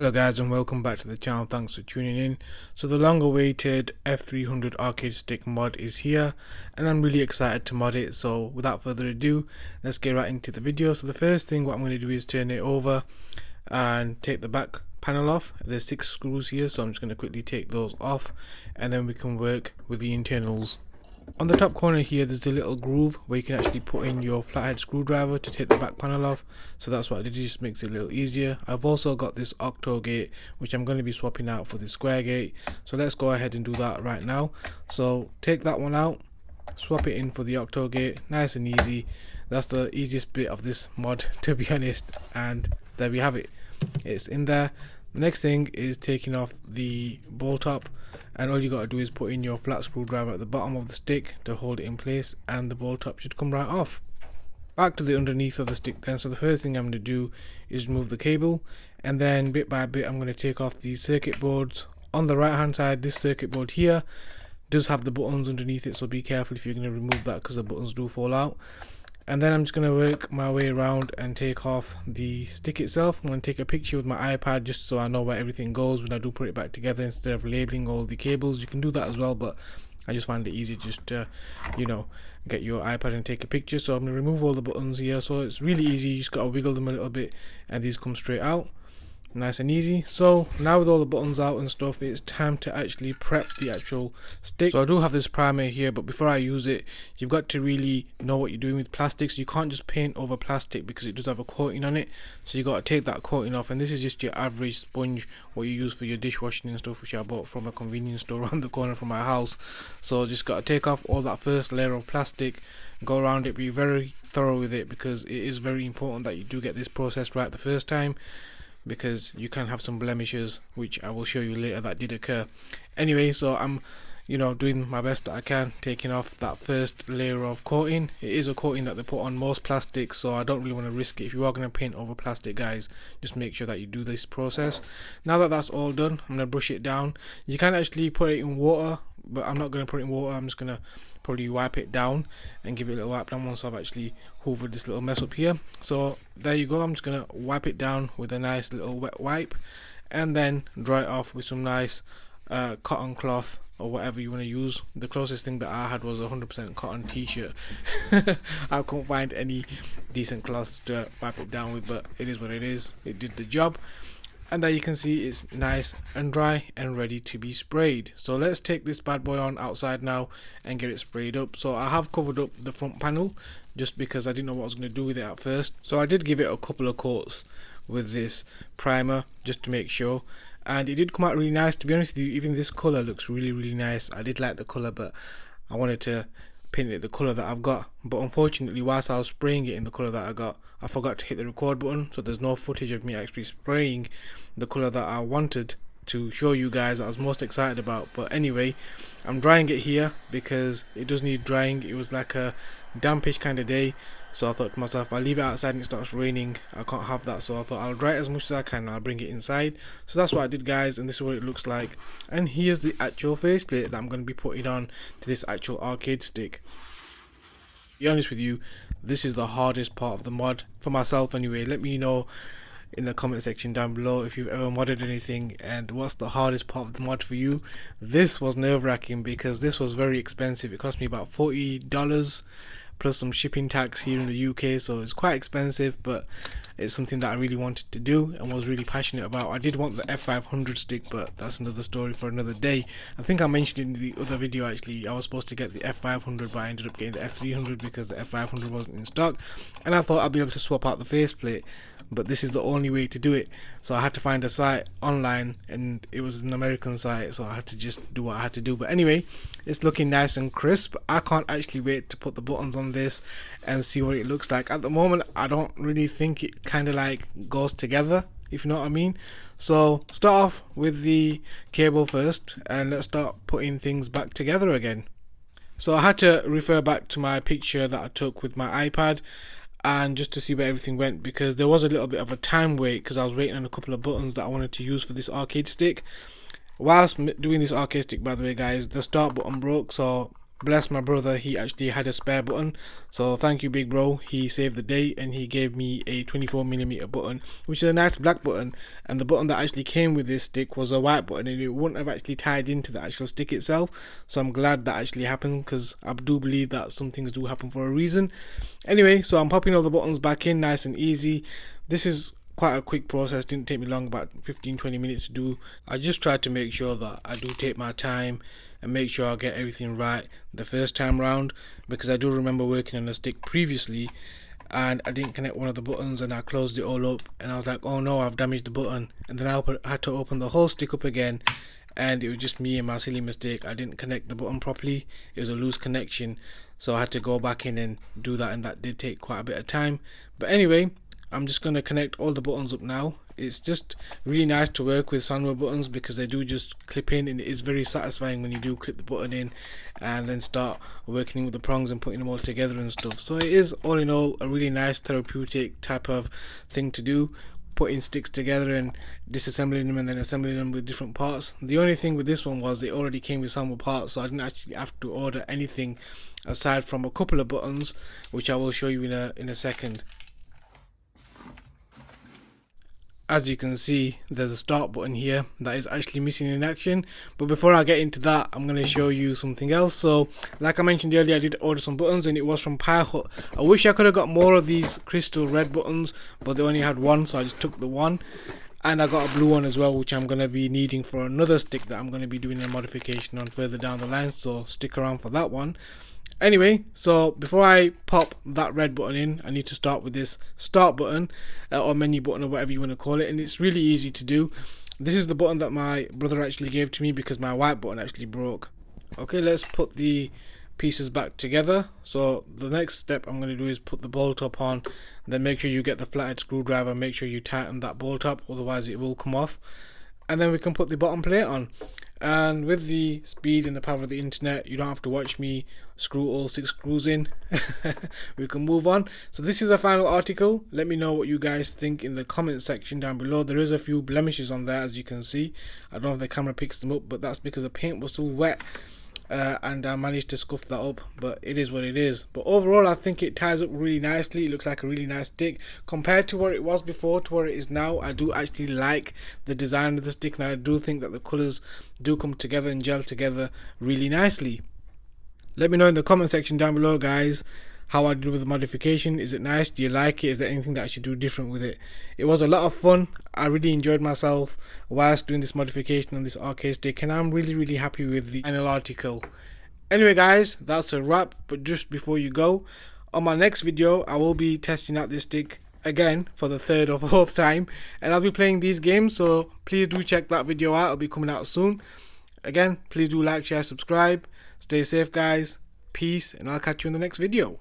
Hello guys and welcome back to the channel. Thanks for tuning in. So the long awaited F300 arcade stick mod is here and I'm really excited to mod it. So without further ado, let's get right into the video. So the first thing what I'm going to do is turn it over and take the back panel off. There's 6 screws here, so I'm just going to quickly take those off and then we can work with the internals. On the top corner here there's a little groove where you can actually put in your flathead screwdriver to take the back panel off, so that's what I did, it just makes it a little easier. I've also got this octo gate which I'm going to be swapping out for the square gate, so let's go ahead and do that right now. So take that one out, swap it in for the octo gate, nice and easy. That's the easiest bit of this mod, to be honest, and there we have it, it's in there. The next thing is taking off the ball top, and all you got to do is put in your flat screwdriver at the bottom of the stick to hold it in place and the ball top should come right off. Back to the underneath of the stick then. So the first thing I'm going to do is remove the cable, and then bit by bit I'm going to take off the circuit boards. On the right hand side, this circuit board here does have the buttons underneath it, so be careful if you're going to remove that because the buttons do fall out. And then I'm just going to work my way around and take off the stick itself. I'm going to take a picture with my iPad just so I know where everything goes when I do put it back together, instead of labeling all the cables. You can do that as well, but I just find it easier just to, get your iPad and take a picture. So I'm going to remove all the buttons here, so it's really easy. You just got to wiggle them a little bit and these come straight out. Nice and easy. So now with all the buttons out and stuff, it's time to actually prep the actual stick. So I do have this primer here, but before I use it, you've got to really know what you're doing with plastics. You can't just paint over plastic because it does have a coating on it, so you got to take that coating off. And this is just your average sponge what you use for your dishwashing and stuff, which I bought from a convenience store around the corner from my house. So just got to take off all that first layer of plastic, go around it, be very thorough with it, because it is very important that you do get this process right the first time, because you can have some blemishes which I will show you later that did occur. Anyway, so I'm doing my best that I can, taking off that first layer of coating. It is a coating that they put on most plastics, so I don't really want to risk it. If you are going to paint over plastic, guys, just make sure that you do this process. Now that that's all done, I'm going to brush it down. You can actually put it in water, but I'm not going to put it in water. I'm just going to probably wipe it down and give it a little wipe down once I've actually hoovered this little mess up here. So there you go. I'm just going to wipe it down with a nice little wet wipe and then dry it off with some nice cotton cloth or whatever you want to use. The closest thing that I had was a 100% cotton t-shirt. I couldn't find any decent cloths to wipe it down with, but it is what it is. It did the job. And there you can see it's nice and dry and ready to be sprayed. So let's take this bad boy on outside now and get it sprayed up. So I have covered up the front panel just because I didn't know what I was going to do with it at first. So I did give it a couple of coats with this primer just to make sure, and it did come out really nice. To be honest with you, even this colour looks really nice. I did like the colour, but I wanted to paint it the colour that I've got, but unfortunately whilst I was spraying it in the colour that I got, I forgot to hit the record button, so there's no footage of me actually spraying the colour that I wanted to show you guys, that I was most excited about. But anyway, I'm drying it here because it does need drying. It was like a dampish kind of day, so I thought to myself, if I leave it outside and it starts raining, I can't have that. So I thought I'll dry it as much as I can and I'll bring it inside. So that's what I did, guys, and this is what it looks like. And here's the actual faceplate that I'm going to be putting on to this actual arcade stick. To be honest with you, this is the hardest part of the mod for myself anyway. Let me know in the comment section down below if you've ever modded anything and what's the hardest part of the mod for you. This was nerve-wracking because this was very expensive. It cost me about $40 plus some shipping tax here in the UK, so it's quite expensive, but it's something that I really wanted to do and was really passionate about. I did want the F500 stick, but that's another story for another day. I think I mentioned in the other video actually I was supposed to get the F500, but I ended up getting the F300 because the F500 wasn't in stock, and I thought I'd be able to swap out the faceplate, but this is the only way to do it. So I had to find a site online, and it was an American site, so I had to just do what I had to do. But anyway, it's looking nice and crisp. I can't actually wait to put the buttons on this and see what it looks like. At the moment I don't really think it kind of like goes together, if you know what I mean. So start off with the cable first and let's start putting things back together again. So I had to refer back to my picture that I took with my iPad and just to see where everything went, because there was a little bit of a time wait because I was waiting on a couple of buttons that I wanted to use for this arcade stick. Whilst doing this arcade stick, by the way guys, the start button broke, so bless my brother, he actually had a spare button, so thank you big bro. He saved the day and he gave me a 24mm button, which is a nice black button, and the button that actually came with this stick was a white button, and it wouldn't have actually tied into the actual stick itself. So I'm glad that actually happened, because I do believe that some things do happen for a reason. Anyway, so I'm popping all the buttons back in nice and easy. This is quite a quick process, didn't take me long, about 15-20 minutes to do. I just tried to make sure that I do take my time and make sure I get everything right the first time round, because I do remember working on a stick previously and I didn't connect one of the buttons and I closed it all up and I was like, oh no, I've damaged the button, and then I had to open the whole stick up again, and it was just me and my silly mistake. I didn't connect the button properly, it was a loose connection, so I had to go back in and do that, and that did take quite a bit of time. But anyway, I'm just going to connect all the buttons up now. It's just really nice to work with Sanwa buttons because they do just clip in, and it is very satisfying when you do clip the button in and then start working with the prongs and putting them all together and stuff. So it is all in all a really nice therapeutic type of thing to do, putting sticks together and disassembling them and then assembling them with different parts. The only thing with this one was it already came with Sanwa parts, so I didn't actually have to order anything aside from a couple of buttons, which I will show you in a second. As you can see, there's a start button here that is actually missing in action, but before I get into that, I'm going to show you something else. So like I mentioned earlier, I did order some buttons and it was from Pi Hut. I wish I could have got more of these crystal red buttons, but they only had one, so I just took the one. And I got a blue one as well, which I'm going to be needing for another stick that I'm going to be doing a modification on further down the line, so stick around for that one. Anyway, so before I pop that red button in, I need to start with this start button or menu button or whatever you want to call it, and it's really easy to do. This is the button that my brother actually gave to me because my white button actually broke. Okay, let's put the pieces back together. So the next step I'm going to do is put the bolt top on, then make sure you get the flathead screwdriver, make sure you tighten that bolt up, otherwise it will come off, and then we can put the bottom plate on. And with the speed and the power of the internet, you don't have to watch me screw all 6 screws in. We can move on. So this is a final article. Let me know what you guys think in the comment section down below. There is a few blemishes on there, as you can see. I don't know if the camera picks them up, but that's because the paint was still wet. And I managed to scuff that up, but it is what it is. But overall, I think it ties up really nicely. It looks like a really nice stick compared to where it was before to where it is now. I do actually like the design of the stick, and I do think that the colors do come together and gel together really nicely. Let me know in the comment section down below, guys, how I did with the modification. Is it nice? Do you like it? Is there anything that I should do different with it? It was a lot of fun. I really enjoyed myself whilst doing this modification on this arcade stick, and I'm really happy with the final article. Anyway guys, that's a wrap. But just before you go, on my next video I will be testing out this stick again for the 3rd or 4th time, and I'll be playing these games, so please do check that video out. It'll be coming out soon. Again, please do like, share, subscribe. Stay safe guys, peace, and I'll catch you in the next video.